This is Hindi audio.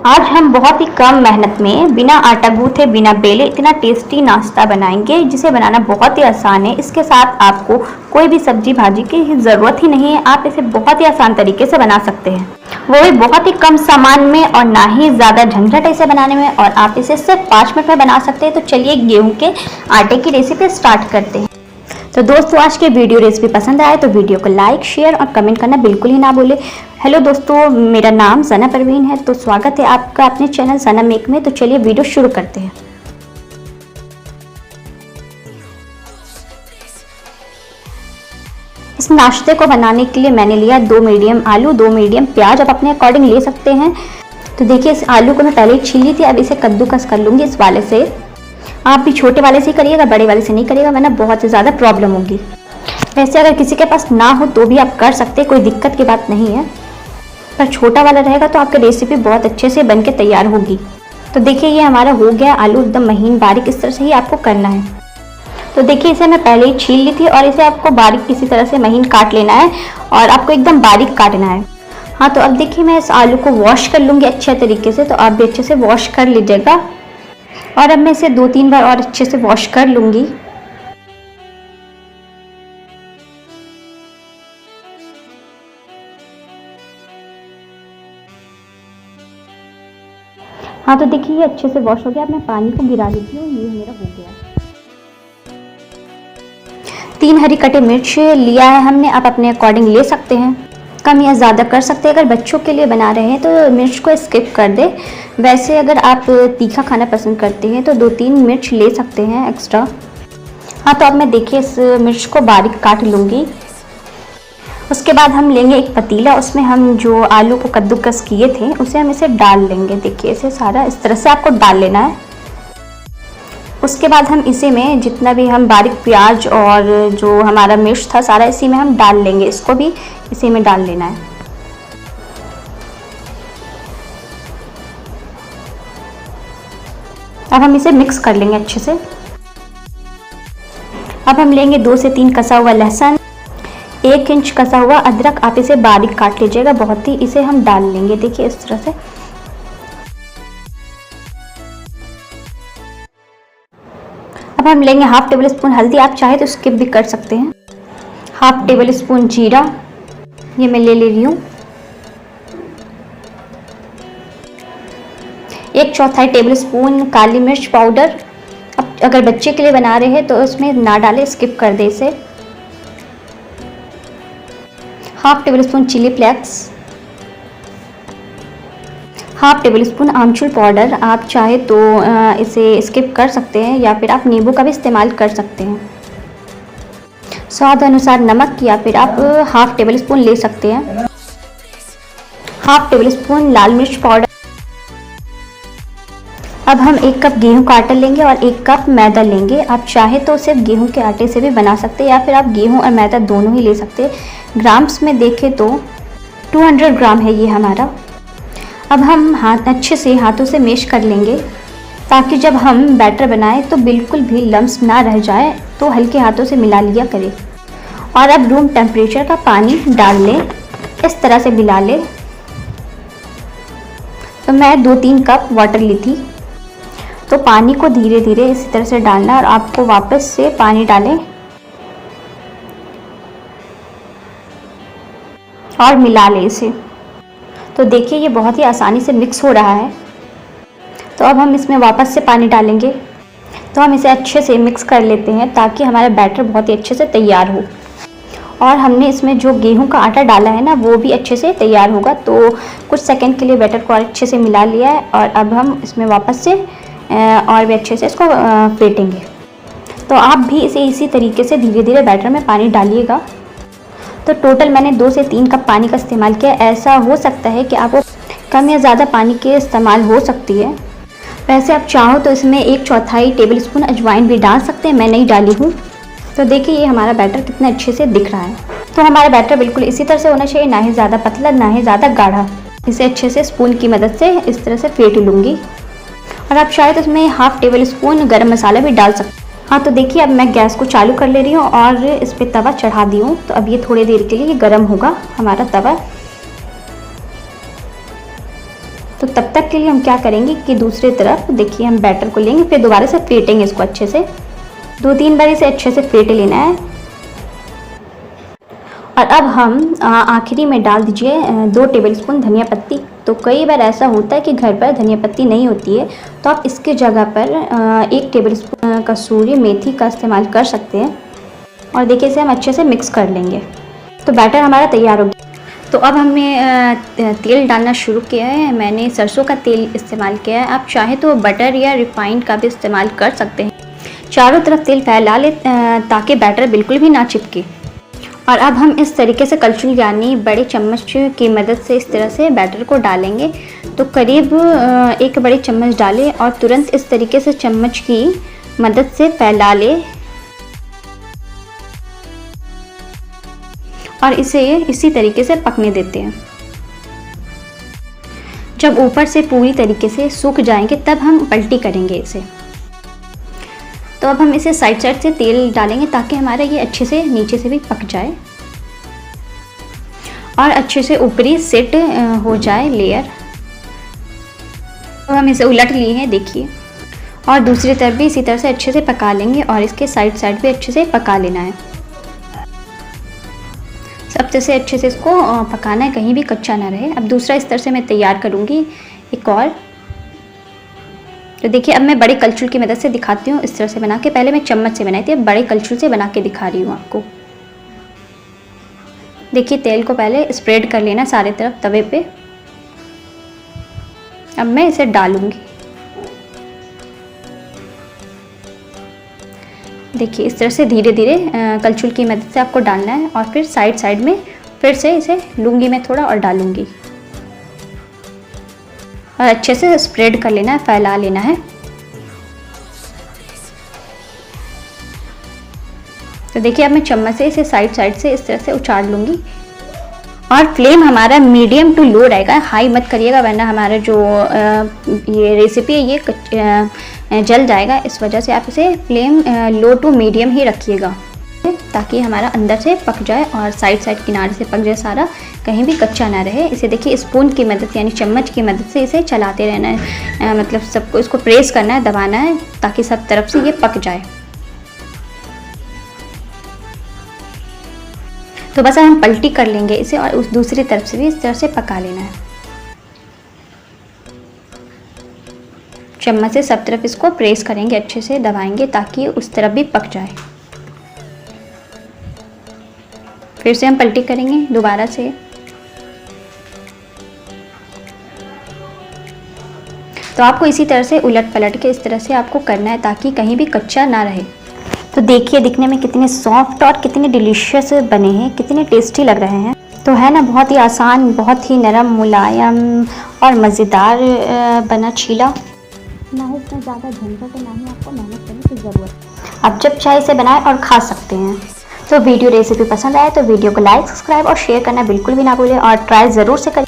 आज हम बहुत ही कम मेहनत में बिना आटा गूंथे बिना बेले इतना टेस्टी नाश्ता बनाएंगे जिसे बनाना बहुत ही आसान है। इसके साथ आपको कोई भी सब्जी भाजी की ज़रूरत ही नहीं है। आप इसे बहुत ही आसान तरीके से बना सकते हैं, वो भी बहुत ही कम सामान में और ना ही ज़्यादा झंझट इसे बनाने में, और आप इसे सिर्फ 5 मिनट में बना सकते हैं। तो चलिए गेहूं के आटे की रेसिपी स्टार्ट करते हैं। तो दोस्तों, आज के वीडियो रेसिपी पसंद आए तो वीडियो को लाइक, शेयर और कमेंट करना बिल्कुल ही ना भूलें। हेलो दोस्तों, मेरा नाम सना परवीन है। तो स्वागत है आपका अपने चैनल सना मेक में। तो चलिए वीडियो शुरू करते हैं। इस नाश्ते को बनाने के लिए मैंने लिया 2 मीडियम आलू, 2 मीडियम प्याज। आप अपने अकॉर्डिंग ले सकते हैं। तो देखिए, इस आलू को मैं पहले ही छील ली थी, अब इसे कद्दूकस कर लूँगी इस वाले से। आप भी छोटे वाले से ही करिएगा, बड़े वाले से नहीं करिएगा, वरना बहुत ही ज़्यादा प्रॉब्लम होगी। वैसे अगर किसी के पास ना हो तो भी आप कर सकते हैं, कोई दिक्कत की बात नहीं है, पर छोटा वाला रहेगा तो आपकी रेसिपी बहुत अच्छे से बन के तैयार होगी। तो देखिए, ये हमारा हो गया आलू एकदम महीन बारीक, इस तरह से ही आपको करना है। तो देखिए, इसे मैं पहले ही छील ली थी और इसे आपको बारीक किसी तरह से महीन काट लेना है और आपको एकदम बारीक काटना है। हाँ, तो अब देखिए, मैं इस आलू को वॉश कर लूँगी अच्छे तरीके से। तो आप भी अच्छे से वॉश कर लीजिएगा और अब मैं इसे 2-3 बार और अच्छे से वॉश कर लूँगी। हाँ, तो देखिए, ये अच्छे से वॉश हो गया। अब मैं पानी को गिरा देती हूँ। ये मेरा हो गया। 3 हरी कटे मिर्च लिया है हमने, आप अपने अकॉर्डिंग ले सकते हैं, कम या ज़्यादा कर सकते हैं। अगर बच्चों के लिए बना रहे हैं तो मिर्च को स्किप कर दे। वैसे अगर आप तीखा खाना पसंद करते हैं तो 2-3 मिर्च ले सकते हैं एक्स्ट्रा। हाँ, तो अब मैं देखिए इस मिर्च को बारीक काट लूँगी। उसके बाद हम लेंगे एक पतीला, उसमें हम जो आलू को कद्दूकस किए थे उसे हम इसे डाल लेंगे। देखिए, इसे सारा इस तरह से आपको डाल लेना है। उसके बाद हम इसी में जितना भी हम बारीक प्याज और जो हमारा मिर्च था सारा इसी में हम डाल लेंगे। इसको भी इसी में डाल लेना है। अब हम इसे मिक्स कर लेंगे अच्छे से। अब हम लेंगे 2 से 3 कसा हुआ लहसुन, 1 इंच कसा हुआ अदरक। आप इसे बारीक काट लीजिएगा बहुत ही। इसे हम डाल लेंगे, देखिए इस तरह से। अब हम लेंगे 1/2 टेबल स्पून हल्दी, आप चाहे तो स्किप भी कर सकते हैं। 1/2 टेबल स्पून जीरा, ये मैं ले रही हूँ। 1/4 टेबल स्पून काली मिर्च पाउडर। अब अगर बच्चे के लिए बना रहे हैं तो इसमें ना डालें, स्किप कर दे इसे। 1/2 tablespoon chilli flakes, 1/2 tablespoon amchur powder. आप चाहे तो इसे स्किप कर सकते हैं या फिर आप नींबू का भी इस्तेमाल कर सकते हैं। स्वाद अनुसार नमक, या फिर आप 1/2 टेबल स्पून ले सकते हैं। 1/2 टेबल स्पून लाल मिर्च पाउडर। अब हम 1 कप गेहूं का आटा लेंगे और 1 कप मैदा लेंगे। आप चाहे तो सिर्फ गेहूं के आटे से भी बना सकते हैं या फिर आप गेहूं और मैदा दोनों ही ले सकते हैं। ग्राम्स में देखें तो 200 ग्राम है ये हमारा। अब हम अच्छे से हाथों से मैश कर लेंगे ताकि जब हम बैटर बनाएं तो बिल्कुल भी लम्स ना रह जाए। तो हल्के हाथों से मिला लिया करें। और अब रूम टेम्परेचर का पानी डाल लें, इस तरह से मिला लें। तो मैं 2-3 कप वाटर ली थी। तो पानी को धीरे धीरे इसी तरह से डालना और आपको वापस से पानी डालें और मिला लें इसे। तो देखिए, ये बहुत ही आसानी से मिक्स हो रहा है। तो अब हम इसमें वापस से पानी डालेंगे। तो हम इसे अच्छे से मिक्स कर लेते हैं ताकि हमारा बैटर बहुत ही अच्छे से तैयार हो। और हमने इसमें जो गेहूं का आटा डाला है ना, वो भी अच्छे से तैयार होगा। तो कुछ सेकंड के लिए बैटर को और अच्छे से मिला लिया है और अब हम इसमें वापस से और भी अच्छे से इसको फेंटेंगे। तो आप भी इसे इसी तरीके से धीरे धीरे बैटर में पानी डालिएगा। तो टोटल मैंने 2 से 3 कप पानी का इस्तेमाल किया। ऐसा हो सकता है कि आपको कम या ज़्यादा पानी के इस्तेमाल हो सकती है। वैसे आप चाहो तो इसमें 1/4 टेबल स्पून अजवाइन भी डाल सकते हैं, मैं नहीं डाली हूँ। तो देखिए, ये हमारा बैटर कितना अच्छे से दिख रहा है। तो हमारा बैटर बिल्कुल इसी तरह से होना चाहिए, ना ही ज़्यादा पतला ना ही ज़्यादा गाढ़ा। इसे अच्छे से स्पून की मदद से इस तरह से फेंट लूँगी। और आप शायद इसमें 1/2 टेबल स्पून गरम मसाला भी डाल सकते हैं। हाँ, तो देखिए, अब मैं गैस को चालू कर ले रही हूँ और इस पर तवा चढ़ा दी हूँ। तो अब ये थोड़ी देर के लिए गर्म होगा हमारा तवा। तो तब तक के लिए हम क्या करेंगे कि दूसरी तरफ देखिए हम बैटर को लेंगे, फिर दोबारा से फेंटेंगे इसको अच्छे से, 2-3 बार इसे अच्छे से फेंट लेना है। और अब हम आखिरी में डाल दीजिए 2 टेबलस्पून धनिया पत्ती। तो कई बार ऐसा होता है कि घर पर धनिया पत्ती नहीं होती है, तो आप इसके जगह पर 1 टेबलस्पून कसूरी मेथी का इस्तेमाल कर सकते हैं। और देखिए इसे हम अच्छे से मिक्स कर लेंगे। तो बैटर हमारा तैयार हो गया। तो अब हमने तेल डालना शुरू किया है। मैंने सरसों का तेल इस्तेमाल किया है, आप चाहे तो बटर या रिफाइंड का भी इस्तेमाल कर सकते हैं। चारों तरफ तेल फैला ले ताकि बैटर बिल्कुल भी ना चिपके। और अब हम इस तरीके से कलछुल यानी बड़े चम्मच की मदद से इस तरह से बैटर को डालेंगे। तो करीब 1 बड़े चम्मच डालें और तुरंत इस तरीके से चम्मच की मदद से फैला लें और इसे इसी तरीके से पकने देते हैं। जब ऊपर से पूरी तरीके से सूख जाएंगे तब हम पलटी करेंगे इसे। तो अब हम इसे साइड साइड से तेल डालेंगे ताकि हमारा ये अच्छे से नीचे से भी पक जाए और अच्छे से ऊपरी सेट हो जाए लेयर। तो हम इसे उलट लिए हैं देखिए, और दूसरी तरफ भी इसी तरह से अच्छे से पका लेंगे और इसके साइड साइड भी अच्छे से पका लेना है। सब तरह से अच्छे से इसको पकाना है, कहीं भी कच्चा ना रहे। अब दूसरा इस तरह से मैं तैयार करूँगी एक और। तो देखिए अब मैं बड़े कलछुल की मदद से दिखाती हूँ इस तरह से बना के। पहले मैं चम्मच से बनाई थी, अब बड़े कलछुल से बना के दिखा रही हूँ आपको। देखिए तेल को पहले स्प्रेड कर लेना सारे तरफ तवे पे। अब मैं इसे डालूंगी। देखिए इस तरह से धीरे धीरे कलछुल की मदद से आपको डालना है और फिर साइड साइड में फिर से इसे लूँगी मैं थोड़ा और डालूँगी और अच्छे से स्प्रेड कर लेना है, फैला लेना है। तो देखिए अब मैं चम्मच से इसे साइड साइड से इस तरह से उछाल लूँगी और फ्लेम हमारा मीडियम टू लो रहेगा, हाई मत करिएगा वरना हमारा जो ये रेसिपी है ये जल जाएगा। इस वजह से आप इसे फ्लेम लो टू मीडियम ही रखिएगा ताकि हमारा अंदर से पक जाए और साइड साइड किनारे से पक जाए सारा, कहीं भी कच्चा ना रहे। इसे देखिए स्पून की मदद यानी चम्मच की मदद से इसे चलाते रहना है, मतलब सबको इसको प्रेस करना है, दबाना है ताकि सब तरफ से ये पक जाए। तो बस हम पलटी कर लेंगे इसे और उस दूसरी तरफ से भी इस तरह से पका लेना है। चम्मच से सब तरफ इसको प्रेस करेंगे, अच्छे से दबाएंगे ताकि उस तरफ भी पक जाए। फिर से हम पलटी करेंगे दोबारा से। तो आपको इसी तरह से उलट पलट के इस तरह से आपको करना है ताकि कहीं भी कच्चा ना रहे। तो देखिए दिखने में कितने सॉफ्ट और कितने डिलीशियस बने हैं, कितने टेस्टी लग रहे हैं। तो है ना बहुत ही आसान, बहुत ही नरम, मुलायम और मज़ेदार बना चीला। ना ही इसमें ज़्यादा झंझट, ना ही आपको मेहनत करने की ज़रूरत। आप जब चाहे इसे बनाएं और खा सकते हैं। तो वीडियो रेसिपी पसंद आए तो वीडियो को लाइक, सब्सक्राइब और शेयर करना बिल्कुल भी ना भूलें और ट्राई ज़रूर से करें।